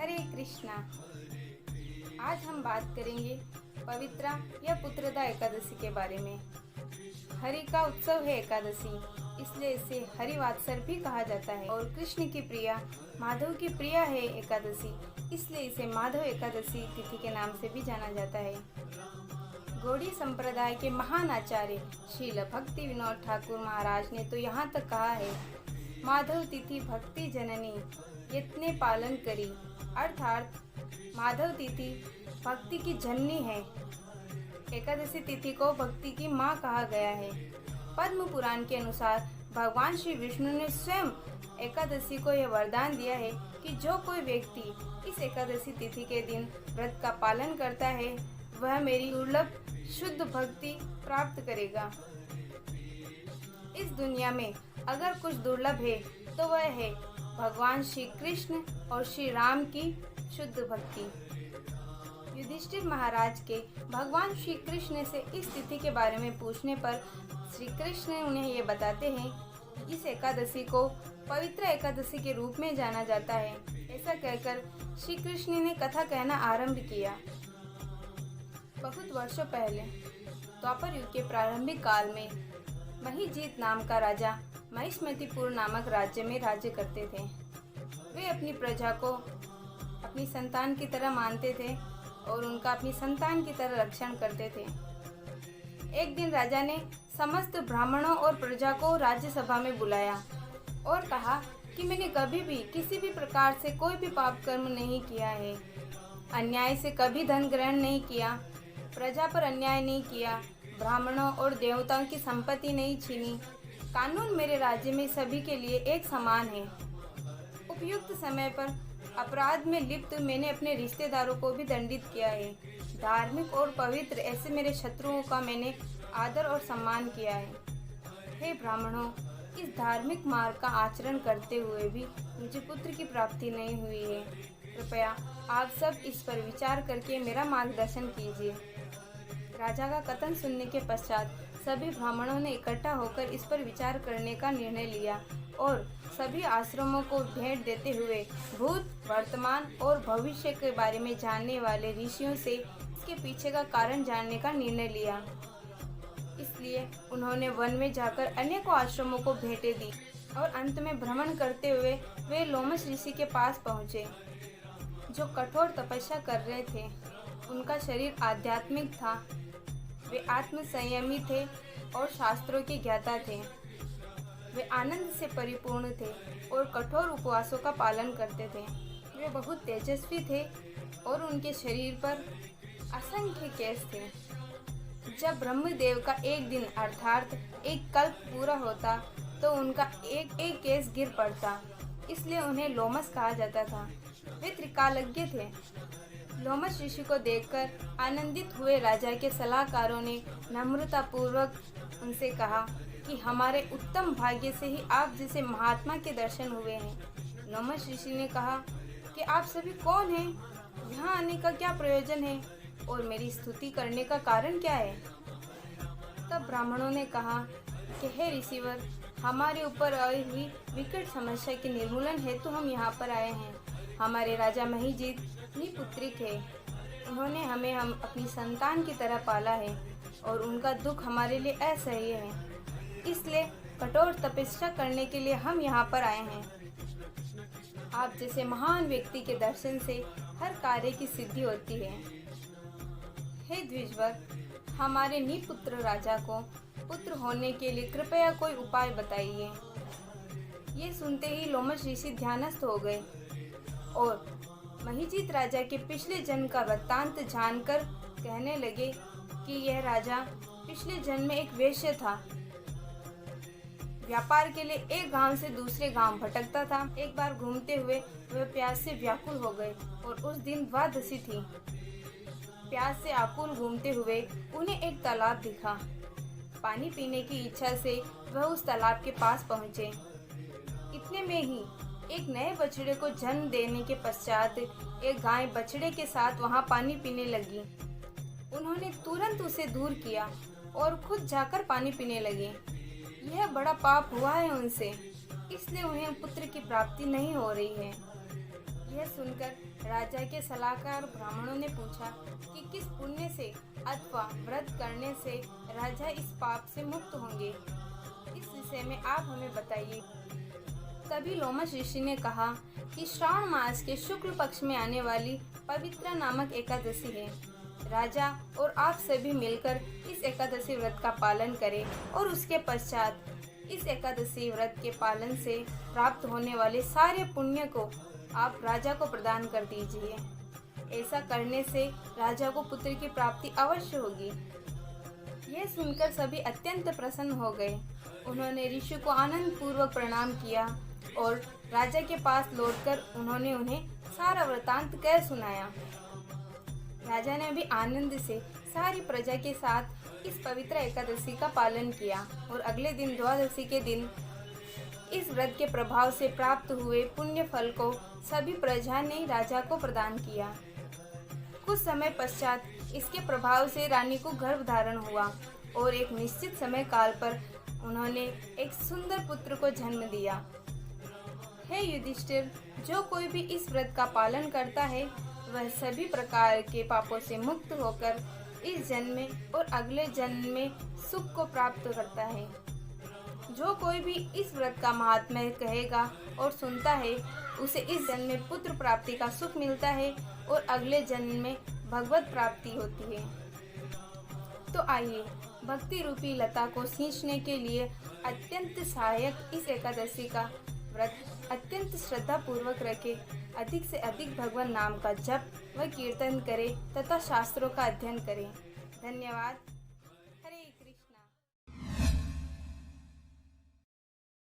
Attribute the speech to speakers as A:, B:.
A: हरे कृष्णा। आज हम बात करेंगे पवित्रा या पुत्रदा एकादशी के बारे में। हरि का उत्सव है एकादशी, इसलिए इसे हरिवात्सर भी कहा जाता है। और कृष्ण की प्रिया माधव की प्रिया है एकादशी, इसलिए इसे माधव एकादशी तिथि के नाम से भी जाना जाता है। गौड़ी संप्रदाय के महान आचार्य श्रील भक्ति विनोद ठाकुर महाराज ने तो यहाँ तक कहा है, माधव तिथि भक्ति जननी यत्ने पालन करी, अर्थात माधव तिथि भक्ति की जननी है। एकादशी तिथि को भक्ति की माँ कहा गया है। पद्म पुराण के अनुसार भगवान श्री विष्णु ने स्वयं एकादशी को यह वरदान दिया है कि जो कोई व्यक्ति इस एकादशी तिथि के दिन व्रत का पालन करता है वह मेरी दुर्लभ शुद्ध भक्ति प्राप्त करेगा। इस दुनिया में अगर कुछ दुर्लभ है तो वह है भगवान श्री कृष्ण और श्री राम की शुद्ध भक्ति। युधिष्ठिर महाराज के भगवान श्री कृष्ण से इस तिथि के बारे में पूछने पर श्री कृष्ण उन्हें ये बताते हैं, इस एकादशी को पवित्र एकादशी के रूप में जाना जाता है। ऐसा कहकर श्री कृष्ण ने कथा कहना आरंभ किया। बहुत वर्षों पहले द्वापर युग के प्रारंभिक काल में महिजीत नाम का राजा महिष्मतिपुर नामक राज्य में राज्य करते थे। वे अपनी प्रजा को अपनी संतान की तरह मानते थे और उनका अपनी संतान की तरह रक्षण करते थे। एक दिन राजा ने समस्त ब्राह्मणों और प्रजा को राज्यसभा में बुलाया और कहा कि मैंने कभी भी किसी भी प्रकार से कोई भी पाप कर्म नहीं किया है, अन्याय से कभी धन ग्रहण नहीं किया, प्रजा पर अन्याय नहीं किया, ब्राह्मणों और देवताओं की संपत्ति नहीं छीनी। कानून मेरे राज्य में सभी के लिए एक समान है। उपयुक्त समय पर अपराध में लिप्त मैंने अपने रिश्तेदारों को भी दंडित किया है। धार्मिक और पवित्र ऐसे मेरे शत्रुओं का मैंने आदर और सम्मान किया है। हे ब्राह्मणों, इस धार्मिक मार्ग का आचरण करते हुए भी मुझे पुत्र की प्राप्ति नहीं हुई है। कृपया आप सब इस पर विचार करके मेरा मार्गदर्शन कीजिए। राजा का कथन सुनने के पश्चात सभी ब्राह्मणों ने इकट्ठा होकर इस पर विचार करने का निर्णय लिया और सभी आश्रमों को भेंट देते हुए भूत, वर्तमान और भविष्य के बारे में जानने वाले ऋषियों से इसके पीछे का कारण जानने का निर्णय लिया। इसलिए उन्होंने वन में जाकर अनेकों आश्रमों को भेंटें दी और अंत में भ्रमण करते हुए वे लोमश ऋषि के पास पहुँचे, जो कठोर तपस्या कर रहे थे। उनका शरीर आध्यात्मिक था, वे आत्म संयमी थे और शास्त्रों के ज्ञाता थे। वे आनंद से परिपूर्ण थे और कठोर उपवासों का पालन करते थे। वे बहुत तेजस्वी थे और उनके शरीर पर असंख्य केश थे। जब ब्रह्मदेव का एक दिन अर्थात एक कल्प पूरा होता तो उनका एक एक केश गिर पड़ता, इसलिए उन्हें लोमस कहा जाता था। वे त्रिकालज्ञ थे। लोमस ऋषि को देखकर आनंदित हुए राजा के सलाहकारों ने नम्रता पूर्वक उनसे कहा कि हमारे उत्तम भाग्य से ही आप जैसे महात्मा के दर्शन हुए हैं। लोमस ऋषि ने कहा कि आप सभी कौन हैं, यहाँ आने का क्या प्रयोजन है और मेरी स्तुति करने का कारण क्या है। तब ब्राह्मणों ने कहा कि हे ऋषिवर, हमारे ऊपर आई हुई विकट समस्या के निर्मूलन हेतु हम यहाँ पर आए हैं। हमारे राजा महिजीत निपुत्रिक है। उन्होंने हमें हम अपनी संतान की तरह पाला है और उनका दुख हमारे लिए असह्य है। इसलिए कठोर तपस्या करने के लिए हम यहाँ पर आए हैं। आप जैसे महान व्यक्ति के दर्शन से हर कार्य की सिद्धि होती है। हे द्विजवर, हमारे निपुत्र राजा को पुत्र होने के लिए कृपया कोई उपाय बताइए। ये सुनते ही लोमश ऋषि ध्यानस्थ हो गए और महिजीत राजा के पिछले जन्म का वृत्तांत जानकर कहने लगे कि यह राजा पिछले जन्म में एक वेश्य था। व्यापार के लिए एक गांव से दूसरे गांव भटकता था। एक बार घूमते हुए वह प्यास से व्याकुल हो गए और उस दिन द्वादशी थी। प्यास से आकुल घूमते हुए उन्हें एक तालाब दिखा। पानी पीने की इच्छा से वह उस तालाब के पास पहुँचे। इतने में ही एक नए बछड़े को जन्म देने के पश्चात एक गाय बछड़े के साथ वहां पानी पीने लगी। उन्होंने तुरंत उसे दूर किया और खुद जाकर पानी पीने लगे। यह बड़ा पाप हुआ है उनसे, इसलिए उन्हें पुत्र की प्राप्ति नहीं हो रही है। यह सुनकर राजा के सलाहकार ब्राह्मणों ने पूछा कि किस पुण्य से अथवा व्रत करने से राजा इस पाप से मुक्त होंगे, इस विषय में आप हमें बताइए। तभी लोमश ऋषि ने कहा कि श्रावण मास के शुक्ल पक्ष में आने वाली पवित्रा नामक एकादशी है। राजा और आप सभी मिलकर इस एकादशी व्रत का पालन करें और उसके पश्चात इस एकादशी व्रत के पालन से प्राप्त होने वाले सारे पुण्य को आप राजा को प्रदान कर दीजिए। ऐसा करने से राजा को पुत्र की प्राप्ति अवश्य होगी। यह सुनकर सभी अत्यंत प्रसन्न हो गए। उन्होंने ऋषि को आनंद पूर्वक प्रणाम किया और राजा के पास लौटकर उन्होंने उन्हें सारा वृतांत कह सुनाया। राजा ने भी आनंद से सारी प्रजा के साथ इस पवित्र एकादशी का पालन किया और अगले दिन द्वादशी के दिन इस व्रत के प्रभाव से प्राप्त हुए पुण्य फल को सभी प्रजा ने राजा को प्रदान किया। कुछ समय पश्चात इसके प्रभाव से रानी को गर्भ धारण हुआ और एक निश्चित समय काल पर उन्होंने एक सुंदर पुत्र को जन्म दिया। हे युधिष्ठिर, जो कोई भी इस व्रत का पालन करता है वह सभी प्रकार के पापों से मुक्त होकर इस जन्म में और अगले जन्म में सुख को प्राप्त करता है। जो कोई भी इस व्रत का महात्म्य कहेगा और सुनता है उसे इस जन्म में पुत्र प्राप्ति का सुख मिलता है और अगले जन्म में भगवत प्राप्ति होती है। तो आइए भक्ति रूपी लता को सींचने के लिए अत्यंत सहायक इस एकादशी का व्रत अत्यंत श्रद्धा पूर्वक रखें, अधिक से अधिक भगवान नाम का जप व कीर्तन करें तथा शास्त्रों का अध्ययन करें। धन्यवाद।